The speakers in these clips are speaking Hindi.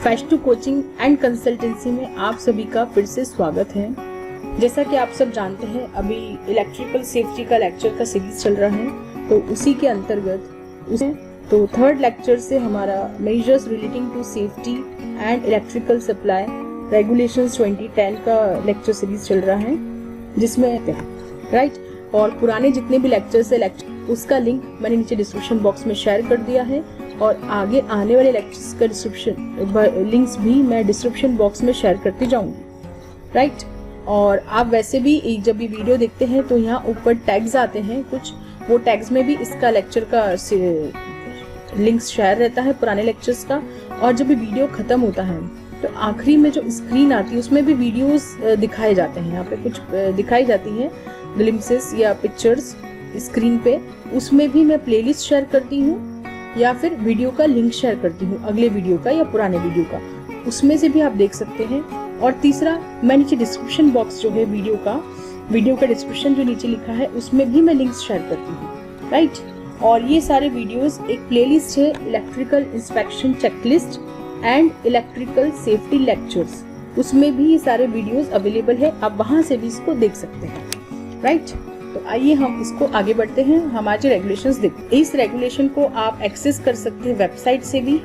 फैश2 कोचिंग एंड कंसल्टेंसी में आप सभी का फिर से स्वागत है। जैसा कि आप सब जानते हैं, अभी इलेक्ट्रिकल सेफ्टी का लेक्चर का सीरीज चल रहा है, तो उसी के अंतर्गत तो थर्ड लेक्चर से हमारा measures relating to safety and electrical supply regulations 2010 का लेक्चर सीरीज चल रहा है, जिसमें राइट और पुराने जितने भी लेक्चर्स है उसका लिंक मैंने नीचे डिस्क्रिप्शन बॉक्स में शेयर कर दिया है और आगे आने वाले लेक्चर्स का डिस्क्रिप्शन लिंक्स भी मैं डिस्क्रिप्शन बॉक्स में शेयर करती जाऊंगी, राइट। और आप वैसे भी जब भी वीडियो देखते हैं तो यहाँ ऊपर टैग्स आते हैं कुछ, वो टैग्स में भी इसका लेक्चर का लिंक्स शेयर रहता है पुराने लेक्चर्स का। और जब भी वीडियो खत्म होता है तो आखिरी में जो स्क्रीन आती है उसमें भी वीडियोस दिखाए जाते हैं, यहाँ पे कुछ दिखाई जाती है ग्लिम्पसेस या पिक्चर्स स्क्रीन पे, उसमें भी मैं प्लेलिस्ट शेयर करती हूँ या फिर वीडियो का लिंक शेयर करती हूँ, अगले वीडियो का या पुराने वीडियो का, उसमें से भी आप देख सकते हैं। और तीसरा, मैं नीचे डिस्क्रिप्शन बॉक्स जो है वीडियो का डिस्क्रिप्शन जो नीचे लिखा है उसमें भी मैं लिंक्स शेयर करती हूँ, राइट। और ये सारे वीडियोस एक प्लेलिस्ट है, electrical inspection checklist and electrical safety lectures, उसमें भी ये सारे वीडियोस अवेलेबल है, आप वहां से भी इसको देख सकते हैं, राइट। तो आइए हम इसको आगे बढ़ते हैं, हमारे रेगुलेशंस देखते हैं। इस रेगुलेशन को आप एक्सेस कर सकते हैं वेबसाइट से भी,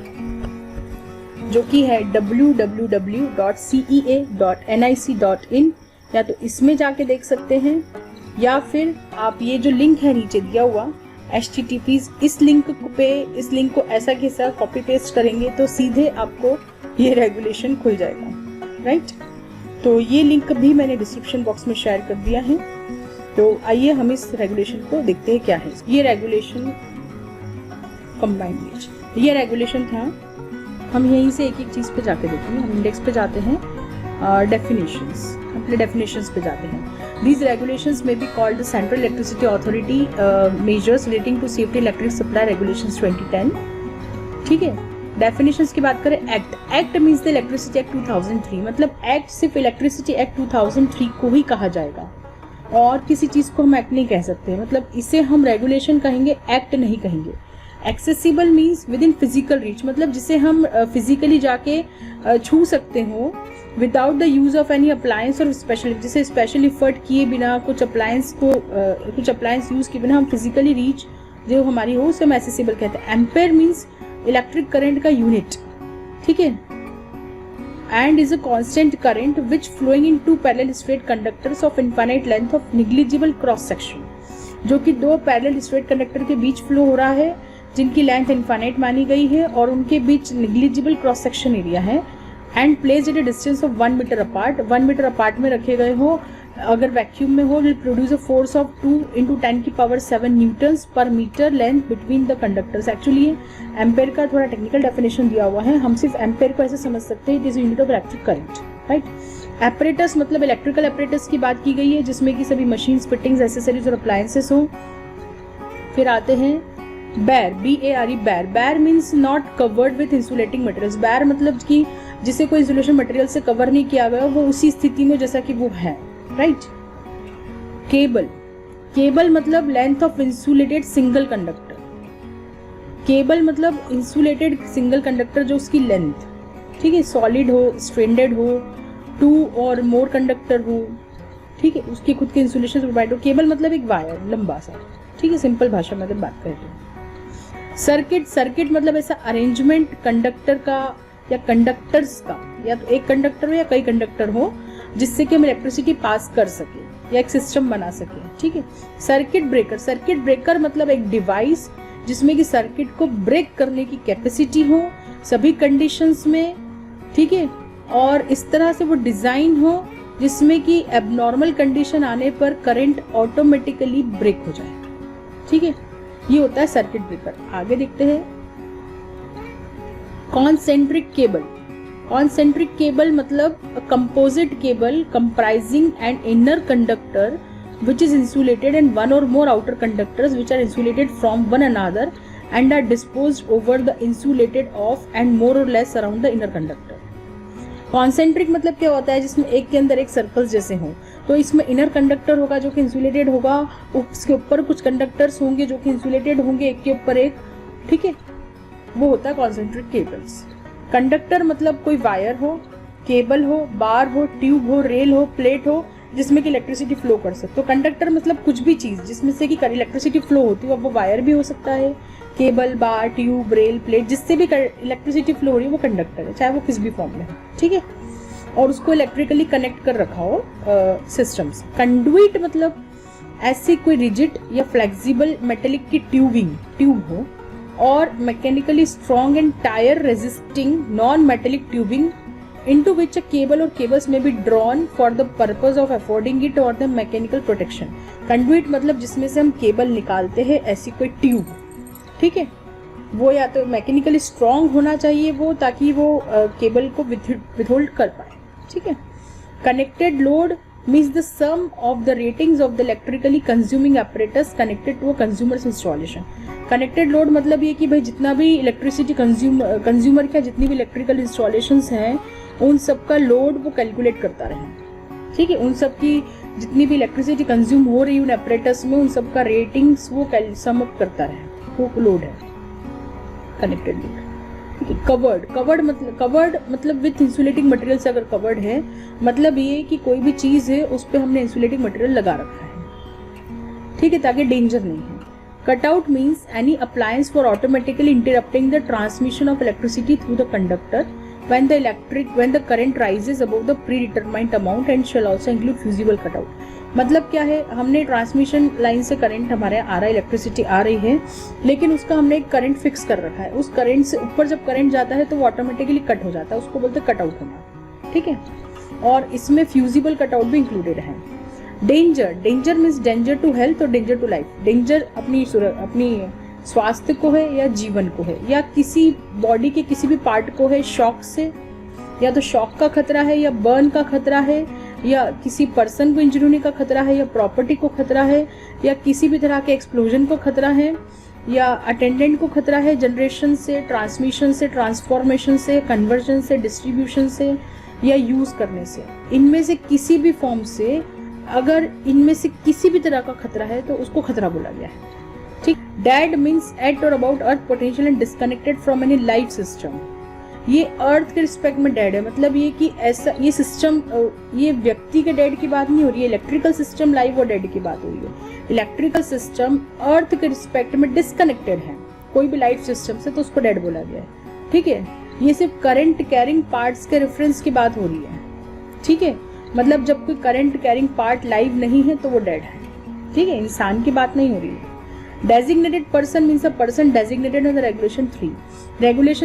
जो कि है www.cea.nic.in, या तो इसमें जाके देख सकते हैं या फिर आप ये जो लिंक है नीचे दिया हुआ http, इस लिंक को ऐसा कि ऐसा कॉपी पेस्ट करेंगे तो सीधे आपको ये रेगुलेशन खुल जाएगा, राइट। तो ये लिंक भी मैंने डिस्क्रिप्शन बॉक्स में शेयर कर दिया है। तो आइए हम इस रेगुलेशन को देखते हैं क्या है। ये रेगुलेशन कंबाइंड, ये रेगुलेशन था। हम यहीं से एक एक चीज पे जाके देखेंगे। हम इंडेक्स पे जाते हैं, डेफिनेशंस, अपने डेफिनेशंस पे जाते हैं। These regulations may be called the Central Electricity Authority measures relating to safety electric supply regulations 2010, ठीक है। डेफिनेशंस की बात करें, act means the electricity act 2003, मतलब एक्ट सिर्फ इलेक्ट्रिसिटी एक्ट 2003 को ही कहा जाएगा और किसी चीज को हम एक्ट नहीं कह सकते, मतलब इसे हम रेगुलेशन कहेंगे, एक्ट नहीं कहेंगे। Accessible means with in physical reach, मतलब जिसे हम फिजिकली जाके छू सकते हो without the use of any appliance, और स्पेशल जिसे स्पेशल इफर्ट किए बिना कुछ अप्लायंस यूज किए बिना हम फिजिकली रीच जो हमारी हो उसे हम एक्सेसिबल कहते हैं। एम्पेयर मीन्स इलेक्ट्रिक करंट का यूनिट, ठीक है, and is a constant current which flowing in two parallel straight conductors of infinite length of negligible cross section, जो कि दो पैरेलल स्ट्रेट कंडक्टर के बीच फ्लो हो रहा है जिनकी लेंथ इनफाइनाइट मानी गई है और उनके बीच नेग्लिजिबल क्रॉस सेक्शन एरिया है, and placed at a distance of 1 metre apart, 1 metre apart में रखे गए हो, अगर वैक्यूम में हो, will produce a force of 2 × 10⁻⁷ newtons per metre length between the conductors. Actually ये एम्पेयर का थोड़ा टेक्निकल डेफिनेशन दिया हुआ है, हम सिर्फ एम्पेयर को ऐसे समझ सकते हैं, it is unit of electric current, right. Apparatus मतलब इलेक्ट्रिकल एपरेटस की बात की गई है जिसमें कि सभी मशीन्स, फिटिंग्स, एक्सेसरीज और अप्लायंसेस हो। फिर आते हैं बैर, BARE, बैर। बैर means not covered with insulating materials. बैर मतलब कि जिसे कोई इंसुलेशन मटेरियल से कवर नहीं किया गया, वो उसी स्थिति में जैसा कि वो है, राइट। केबल मतलब length of insulated single conductor. Cable मतलब इंसुलेटेड सिंगल कंडक्टर जो उसकी लेंथ, ठीक है, सॉलिड हो, स्ट्रेंडेड हो, 2 और मोर कंडक्टर हो, ठीक है, उसकी खुद के इंसुलेशन प्रोवाइड हो। केबल मतलब एक वायर लंबा सा, ठीक है, सिंपल भाषा में अगर बात करें तो। सर्किट मतलब ऐसा अरेंजमेंट कंडक्टर का या कंडक्टर्स का, या तो एक कंडक्टर हो या कई कंडक्टर हो, जिससे कि हम इलेक्ट्रिसिटी पास कर सके या एक सिस्टम बना सके, ठीक है। सर्किट ब्रेकर मतलब एक डिवाइस जिसमें कि सर्किट को ब्रेक करने की कैपेसिटी हो सभी कंडीशंस में, ठीक है, और इस तरह से वो डिजाइन हो जिसमें कि एबनॉर्मल कंडीशन आने पर करंट ऑटोमेटिकली ब्रेक हो जाए, ठीक है, ये होता है सर्किट ब्रेकर। आगे देखते हैं कॉन्सेंट्रिक केबल मतलब composite cable comprising an inner conductor which is insulated and one or more outer conductors which are insulated from one another and are disposed over the insulated of and more or less around the inner conductor। Concentric मतलब क्या होता है, जिसमें एक के अंदर एक सर्कल्स जैसे हों, तो इसमें इनर कंडक्टर होगा जो कि इंसुलेटेड होगा, उसके ऊपर कुछ कंडक्टर्स होंगे जो कि इंसुलेटेड होंगे एक के ऊपर एक, ठीक है, वो होता है कॉन्सेंट्रिक केबल्स। कंडक्टर मतलब कोई वायर हो, केबल हो, बार हो, ट्यूब हो, रेल हो, प्लेट हो जिसमें कि इलेक्ट्रिसिटी फ्लो कर सकते। तो कंडक्टर मतलब कुछ भी चीज़ जिसमें से कि इलेक्ट्रिसिटी फ्लो होती है, अब वो वायर भी हो सकता है, केबल, बार, ट्यूब, रेल, प्लेट, जिससे भी इलेक्ट्रिसिटी फ्लो हो रही है वो कंडक्टर है, चाहे वो किस भी फॉर्म में हो, ठीक है। और उसको इलेक्ट्रिकली कनेक्ट कर रखा हो सिस्टम से। कंडुइट मतलब ऐसी कोई रिजिड या फ्लेक्सिबल मेटेलिक की ट्यूब हो और mechanically strong and tyre resisting non metallic tubing into which a cable or cables may be drawn for the purpose of affording it or the mechanical protection। Conduit मतलब जिसमें से हम केबल निकालते हैं, ऐसी कोई ट्यूब, ठीक है। वो या तो मैकेनिकली स्ट्रॉन्ग होना चाहिए वो, ताकि वो केबल को विथहोल्ड कर पाए, ठीक है। Connected load means the sum of the ratings of the electrically consuming apparatus connected to a consumer's installation. Connected load मतलब ये कि भाई जितना भी इलेक्ट्रिसिटी कंज्यूमर का जितनी भी इलेक्ट्रिकल इंस्टॉलेशंस हैं उन सब का लोड वो कैलकुलेट करता रहे, ठीक है। उन सब की जितनी भी इलेक्ट्रिसिटी कंज्यूम हो रही है उन apparatus में, उन सब का रेटिंग्स वो सम अप करता रहे, वो लोड है कनेक्टेड लोड, ठीक है। कवर्ड मतलब विथ इंसुलेटिंग मटेरियल से अगर कवर्ड है मतलब ये कि कोई भी चीज है उस पर हमने इंसुलेटिंग मटेरियल लगा रखा है, ठीक है, ताकि डेंजर नहीं है। Cutout means any appliance for automatically interrupting the transmission of electricity through the conductor when the current rises above the predetermined amount and shall also include fusible cutout। मतलब क्या है, हमने ट्रांसमिशन लाइन से करंट हमारे आ रहा है, इलेक्ट्रिसिटी आ रही है, लेकिन उसका हमने एक करंट फिक्स कर रखा है। उस करंट से ऊपर जब करंट जाता है तो वो ऑटोमेटिकली कट हो जाता है, उसको बोलते हैं कटआउट होना, ठीक है। और इसमें फ्यूजिबल कटआउट भी इंक्लूडेड है। Danger means danger to health और डेंजर टू लाइफ। डेंजर अपनी स्वास्थ्य को है या जीवन को है या किसी बॉडी के किसी भी पार्ट को है, शॉक से, या तो शॉक का खतरा है या बर्न का खतरा है या किसी पर्सन को इंजरी होने का खतरा है या प्रॉपर्टी को खतरा है या किसी भी तरह के एक्सप्लोजन को खतरा है या अटेंडेंट को खतरा है, जनरेशन से, ट्रांसमिशन से, ट्रांसफॉर्मेशन से, कन्वर्जन से, डिस्ट्रीब्यूशन से या यूज करने से। इनमें से किसी भी फॉर्म से अगर इनमें से किसी भी तरह का खतरा है तो उसको खतरा बोला गया है, ठीक। डेड मीन्स एट और about earth potential and disconnected from any life system. ये अर्थ के रिस्पेक्ट में डेड है, मतलब ये कि ऐसा ये सिस्टम, ये व्यक्ति के डेड की बात नहीं हो रही है, इलेक्ट्रिकल सिस्टम लाइव और डेड की बात हो रही है। इलेक्ट्रिकल सिस्टम अर्थ के रिस्पेक्ट में डिस्कनेक्टेड है कोई भी लाइफ सिस्टम से, तो उसको डेड बोला गया है, ठीक है। ये सिर्फ करंट कैरिंग पार्ट्स के रेफरेंस की बात हो रही है, ठीक है। मतलब जब कोई करंट कैरिंग पार्ट लाइव नहीं है तो वो डेड है, ठीक है, इंसान की बात नहीं हो रही है। Designated person means a person designated in the regulation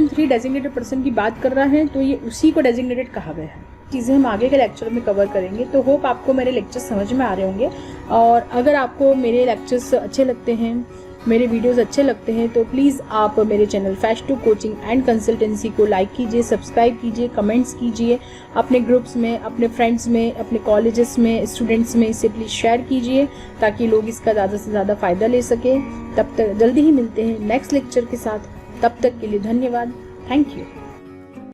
3 designated person की बात कर रहा है, तो ये उसी को डेजिग्नेटेड कहा गया है। चीज़ें हम आगे के लेक्चर में कवर करेंगे। तो होप आपको मेरे लेक्चर्स समझ में आ रहे होंगे, और अगर आपको मेरे लेक्चर्स अच्छे लगते हैं, मेरे वीडियोस अच्छे लगते हैं, तो प्लीज़ आप मेरे चैनल फैश2 कोचिंग एंड कंसल्टेंसी को लाइक कीजिए, सब्सक्राइब कीजिए, कमेंट्स कीजिए, अपने ग्रुप्स में, अपने फ्रेंड्स में, अपने कॉलेजेस में, स्टूडेंट्स में इसे प्लीज़ शेयर कीजिए ताकि लोग इसका ज़्यादा से ज़्यादा फ़ायदा ले सकें। तब तक जल्दी ही मिलते हैं नेक्स्ट लेक्चर के साथ, तब तक के लिए धन्यवाद, थैंक यू।